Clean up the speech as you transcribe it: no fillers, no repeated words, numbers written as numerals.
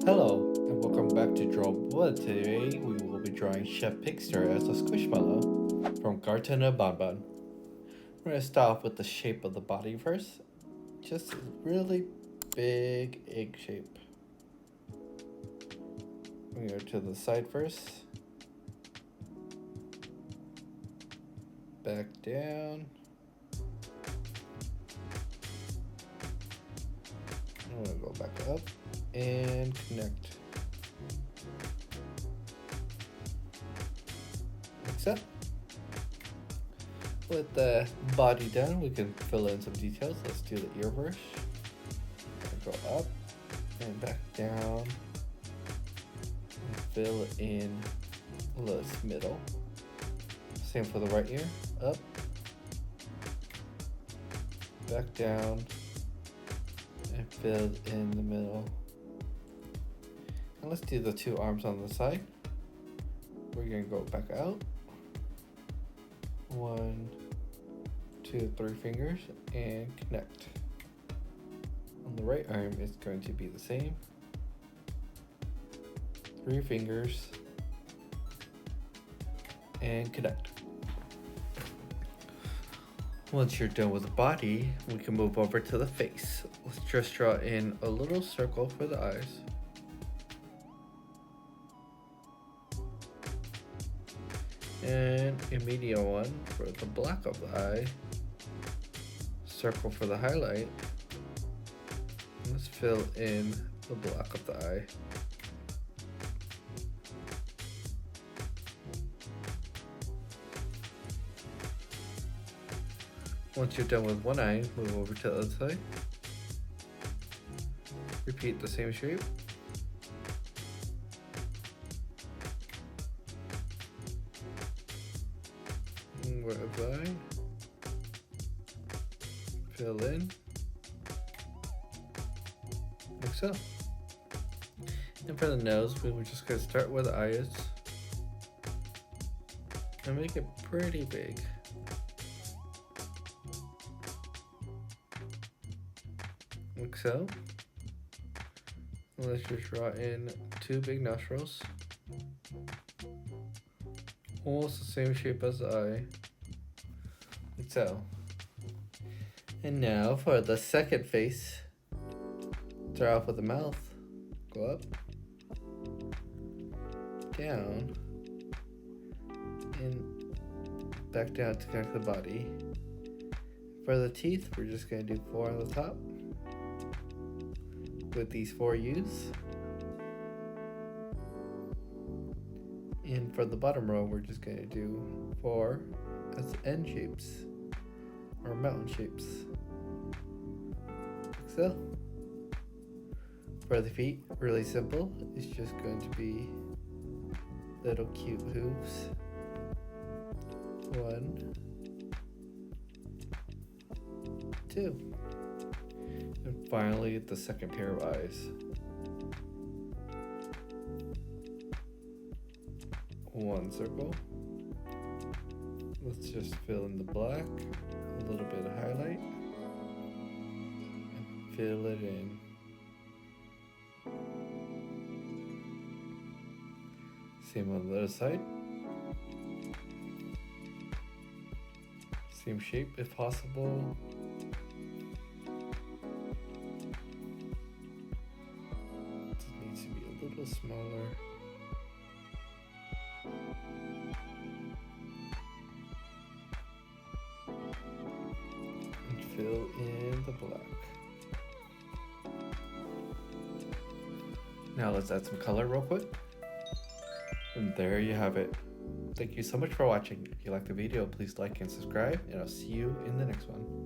Hello, and welcome back to Draw Blood. Today we will be drawing Chef Pigster as a Squishmallow from Garten of Banban. We're going to start off with the shape of the body first. Just a really big egg shape. We go to the side first. Back down. I'm going to go back up and connect. Like so. With the body done, we can fill in some details. Let's do the ear brush. Go up and back down. And fill in this middle. Same for the right ear. Up. Back down. And fill in the middle. And let's do the two arms on the side. We're going to go back out. 1, 2, 3 fingers and connect. On the right arm, it's going to be the same. 3 fingers and connect. Once you're done with the body, we can move over to the face. Let's just draw in a little circle for the eyes. And a medium one for the black of the eye. Circle for the highlight. Let's fill in the black of the eye. Once you're done with one eye, move over to the other side. Repeat the same shape. Right eye. Fill in. Like so. And for the nose, we were just going to start where the eye is. And make it pretty big. Like so. Let's just draw in 2 big nostrils. Almost the same shape as the eye. Like so. And now for the second face. Start off with the mouth. Go up. Down. And back down to connect the body. For the teeth, we're just going to do 4 on the top. With these 4 U's. And for the bottom row, we're just going to do 4 as N shapes or mountain shapes. Like so. For the feet, really simple. It's just going to be little cute hooves. 1, 2. And finally, the second pair of eyes. 1 circle. Let's just fill in the black, a little bit of highlight, and fill it in. Same on the other side. Same shape if possible. A little smaller. And fill in the black. Now let's add some color real quick. And there you have it. Thank you so much for watching. If you liked the video, please like and subscribe, and I'll see you in the next one.